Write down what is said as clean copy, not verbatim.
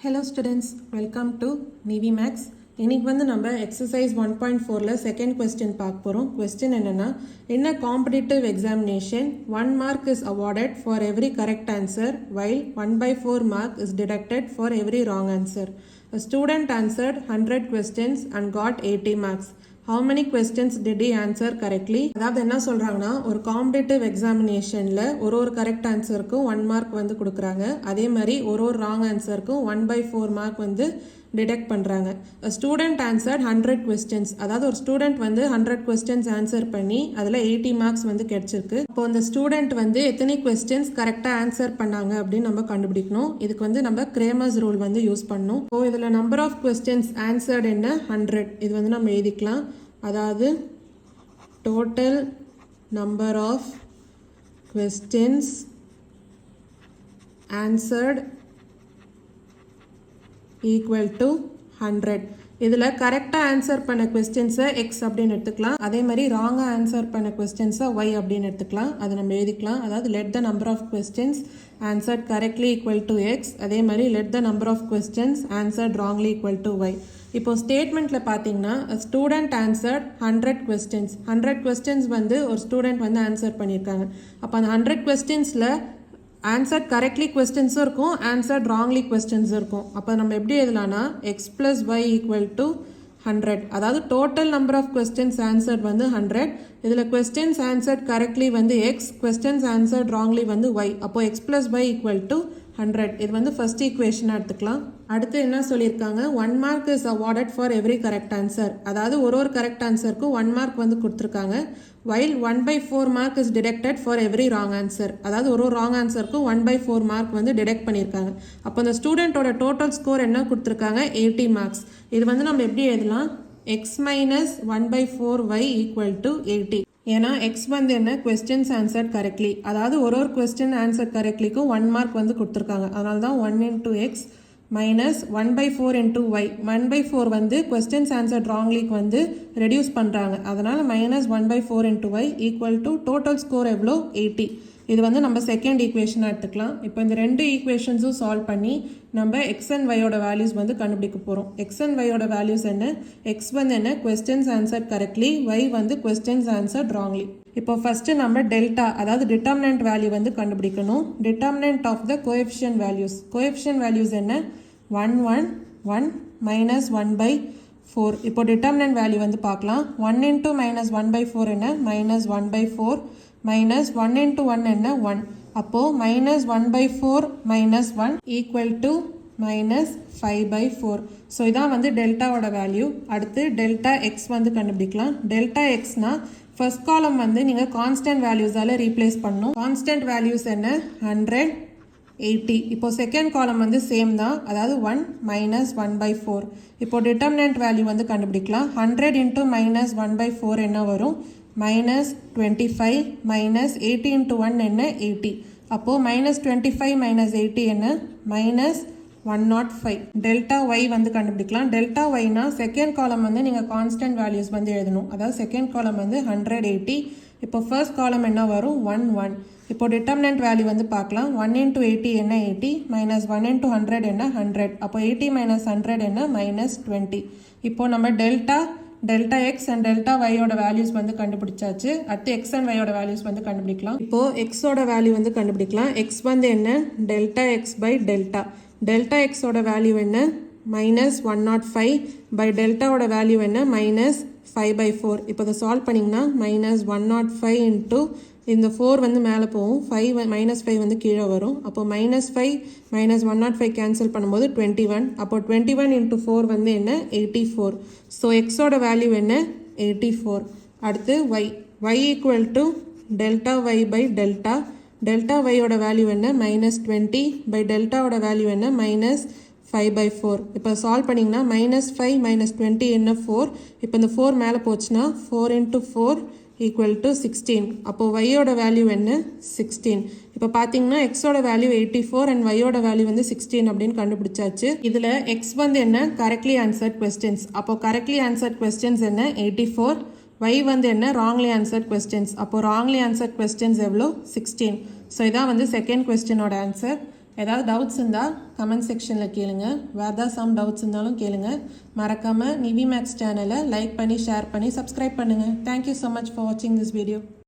Hello students, welcome to Navy Max. இன்னைக்கு வந்து நம்ம exercise 1.4ல second question பார்க்க போறோம். Question என்னன்னா, in a competitive examination, 1 mark is awarded for every correct answer while 1/4 mark is deducted for every wrong answer. A student answered 100 questions and got 80 marks. How many questions did he answer correctly? அதாவது என்ன சொல்றாங்கன்னா, ஒரு competitive எக்ஸாமினேஷன்ல ஒரு correct ஆன்சருக்கும் 1 mark வந்து கொடுக்குறாங்க. அதே மாதிரி ஒரு ராங் ஆன்சருக்கும் 1/4 மார்க் வந்து டிடெக்ட் பண்றாங்க. ஸ்டூடெண்ட் ஆன்சர்ட் 100 கொஸ்டின்ஸ், அதாவது ஒரு ஸ்டூடெண்ட் வந்து 100 கொஸ்டின்ஸ் ஆன்சர் பண்ணி அதுல 80 மார்க்ஸ் வந்து கிடைச்சிருக்கு. இப்போ அந்த ஸ்டூடெண்ட் வந்து எத்தனை கொஸ்டின்ஸ் கரெக்டா ஆன்சர் பண்ணாங்க அப்படின்னு நம்ம கண்டுபிடிக்கணும். இதுக்கு வந்து நம்ம கிரேமர்ஸ் ரூல் வந்து யூஸ் பண்ணணும். இப்போ இதுல நம்பர் ஆஃப் கொஸ்டின்ஸ் ஆன்சர்ட் என்ன 100, இது வந்து நம்ம எழுதிக்கலாம். அதாவது total number of questions answered equal to 100. இதில் கரெக்டாக ஆன்சர் பண்ண கொஸ்டின்ஸை எக்ஸ் அப்படின்னு எடுத்துக்கலாம். அதே மாதிரி ராங்காக ஆன்சர் பண்ண கொஸ்டின்ஸை ஒய் அப்படின்னு எடுத்துக்கலாம். அதை நம்ம எழுதிக்கலாம். அதாவது let the number of questions answered correctly equal to x, அதே மாதிரி let the number of questions answered wrongly equal to y. இப்போ ஸ்டேட்மெண்ட்டில் பார்த்தீங்கன்னா ஸ்டூடெண்ட் ஆன்சர்ட் 100 கொஸ்டின்ஸ். 100 கொஸ்டின்ஸ் வந்து ஒரு ஸ்டூடெண்ட் வந்து ஆன்சர் பண்ணியிருக்காங்க. அப்போ அந்த 100 கொஸ்டின்ஸில் ஆன்சர்ட் கரெக்ட்லி கொஸ்டின்ஸும் இருக்கும், ஆன்சர்ட் ராங்லி கொஸ்டின்ஸும் இருக்கும். அப்போ நம்ம எப்படி எழுதலாம்னா X plus Y equal to 100. அதாவது total number of questions answered வந்து 100. இதில் கொஸ்டின்ஸ் ஆன்சர்ட் கரெக்ட்லி வந்து எக்ஸ், கொஸ்டின்ஸ் ஆன்சர்ட் ராங்லி வந்து ஒய். அப்போ X plus Y equal to 100. இது வந்து ஃபர்ஸ்ட் ஈக்குவேஷனாக எடுத்துக்கலாம். அடுத்து என்ன சொல்லியிருக்காங்க, 1 mark is awarded for every correct answer. அதாவது ஒரு கரெக்ட் ஆன்சருக்கும் 1 மார்க் வந்து கொடுத்துருக்காங்க. while 1/4 mark is detected for every wrong answer. அதாவது ஒரு ராங் ஆன்சருக்கும் 1/4 மார்க் வந்து டிடெக்ட் பண்ணியிருக்காங்க. அப்போ அந்த ஸ்டூடெண்ட்டோட டோட்டல் ஸ்கோர் என்ன கொடுத்துருக்காங்க 80 மார்க்ஸ். இது வந்து நம்ம எப்படி எழுதலாம், x minus 1/4 y equal to 80. ஏன்னா எக்ஸ் வந்து என்ன, கொஸ்டின்ஸ் ஆன்சர்ட் கரெக்ட்லி. அதாவது ஒரு கொஸ்டின் ஆன்சர் கரெக்ட்லிக்கும் 1 மார்க் வந்து கொடுத்துருக்காங்க. அதனால தான் 1 into x minus 1/4 into y. 1/4 வந்து கொஸ்டின்ஸ் ஆன்சர்ட் ராங்லிக்கு வந்து ரெடியூஸ் பண்ணுறாங்க. அதனால் minus 1/4 into y equal to total score எவ்வளோ 80. இது வந்து நம்ம செகண்ட் ஈக்குவேஷனாக எடுத்துக்கலாம். இப்போ இந்த ரெண்டு ஈக்குவேஷன்ஸும் சால்வ் பண்ணி நம்ம எக்ஸ் அண்ட் ஒய்யோட வேல்யூஸ் வந்து கண்டுபிடிக்க போகிறோம். எக்ஸ் அண்ட் ஒய்யோட வேல்யூஸ் என்ன, எக்ஸ் வந்து என்ன, கொஸ்டின்ஸ் ஆன்சர்ட் கரெக்ட்லி, ஒய் வந்து கொஸ்டின்ஸ் ஆன்சர்ட் ராங்லி. இப்போ ஃபஸ்ட்டு நம்ம டெல்டா, அதாவது டிட்டர்மினன்ட் வேல்யூ வந்து கண்டுபிடிக்கணும். Determinant of the coefficient values. Coefficient values என்ன, 1 1 1 மைனஸ் 1/4. இப்போ டிட்டர்மினன்ட் வேல்யூ வந்து பார்க்கலாம். 1 இன்டூ மைனஸ் 1/4 என்ன, மைனஸ் 1/4 மைனஸ் 1 இன்டூ 1 என்ன 1. அப்போது minus 1/4 minus 1 equal to minus 5/4. So இதான் வந்து டெல்டாவோட வேல்யூ. அடுத்து டெல்டா எக்ஸ் வந்து கண்டுபிடிக்கலாம். டெல்டா எக்ஸ்னா ஃபர்ஸ்ட் காலம் வந்து நீங்கள் கான்ஸ்டன்ட் வேல்யூஸால் ரீப்ளேஸ் பண்ணணும். கான்ஸ்டன்ட் வேல்யூஸ் என்ன, 100 80. இப்போ செகண்ட் காலம் வந்து சேம் தான், அதாவது 1 மைனஸ் 1/4. இப்போ டிட்டர்மினன்ட் வேல்யூ வந்து கண்டுபிடிக்கலாம். 100 இன்டூ மைனஸ் 1/4 என்ன வரும், மைனஸ் 25 மைனஸ் 80 இன்டூ 1 என்ன 80. அப்போது மைனஸ் 25 மைனஸ் 80 என்ன, மைனஸ் 105. டெல்டா ஒய் வந்து கண்டுபிடிக்கலாம். டெல்டா ஒய்னா செகண்ட் காலம் வந்து நீங்கள் கான்ஸ்டன்ட் வேல்யூஸ் வந்து எழுதணும். அதாவது செகண்ட் காலம் வந்து 100 80. இப்போ ஃபர்ஸ்ட் காலம் என்ன வரும் 1 1. இப்போ டிட்டர்மினன்ட் வேல்யூ வந்து பார்க்கலாம். 1 இன்டூ 80 என்ன 80 மைனஸ் 1 இன்டூ 100 என்ன 100. அப்போ 80 மைனஸ் 100 என்ன மைனஸ் 20. இப்போ நம்ம டெல்டா எக்ஸ் அண்ட் டெல்டா ஒய்யோட வேல்யூஸ் வந்து கண்டுபிடிச்சாச்சு. அடுத்து எக்ஸ் அண்ட் ஒய்யோட வேல்யூஸ் வந்து கண்டுபிடிக்கலாம். இப்போ எக்ஸோட வேல்யூ வந்து கண்டுபிடிக்கலாம். எக்ஸ் வந்து என்ன, delta x by delta. Delta எக்ஸோட வேல்யூ என்ன, மைனஸ் 105 பை டெல்டாவோட வேல்யூ என்ன, மைனஸ் 5/4. இப்போ இதை சால்வ் பண்ணிங்கன்னா மைனஸ் 105 இன்ட்டு இந்த 4 வந்து மேலே போகும், 5 மைனஸ் 5 வந்து கீழே வரும். அப்போ மைனஸ் 5 மைனஸ் 105 கேன்சல் பண்ணும்போது 21. அப்போ 21 இன்ட்டு 4 வந்து என்ன 84. ஸோ எக்ஸோட வேல்யூ என்ன 84. அடுத்து y. Y equal to delta y by delta. Delta ஒய்யோட வேல்யூ என்ன, மைனஸ் 20 பை டெல்டாவோட வேல்யூ என்ன, மைனஸ் 5/4. இப்போ சால்வ் பண்ணிங்கன்னா மைனஸ் 5 மைனஸ் 20 என்ன 4. இப்போ இந்த 4 மேலே போச்சுன்னா 4 இன்ட்டு 4 ஈக்குவல் டு 16. அப்போது ஒய்யோட வேல்யூ என்ன 16. இப்போ பார்த்தீங்கன்னா எக்ஸோட வேல்யூ 84 அண்ட் ஒய்யோட வேல்யூ வந்து 16 அப்படின்னு கண்டுபிடிச்சாச்சு. இதில் எக்ஸ் வந்து என்ன, கரெக்ட்லி ஆன்சர்ட் கொஸ்டின்ஸ். அப்போது கரெக்ட்லி ஆன்சர்ட் கொஸ்டின்ஸ் என்ன 84. ஒய் வந்து என்ன, ராங்லி ஆன்சர்ட் கொஸ்டின்ஸ். அப்போது ராங்லி ஆன்சர்ட் கொஸ்டின்ஸ் எவ்வளோ 16. ஸோ இதான் வந்து செகண்ட் கொஸ்டினோட ஆன்சர். ஏதாவது டவுட்ஸ் இருந்தால் கமெண்ட் செக்ஷனில் கேளுங்க. வேறு ஏதாவது சம் டவுட்ஸ் இருந்தாலும் கேளுங்க. மறக்காமல் நிவி மேக்ஸ் சேனலை லைக் பண்ணி ஷேர் பண்ணி சப்ஸ்கிரைப் பண்ணுங்கள். தேங்க்யூ ஸோ மச் ஃபார் வாட்சிங் திஸ் வீடியோ.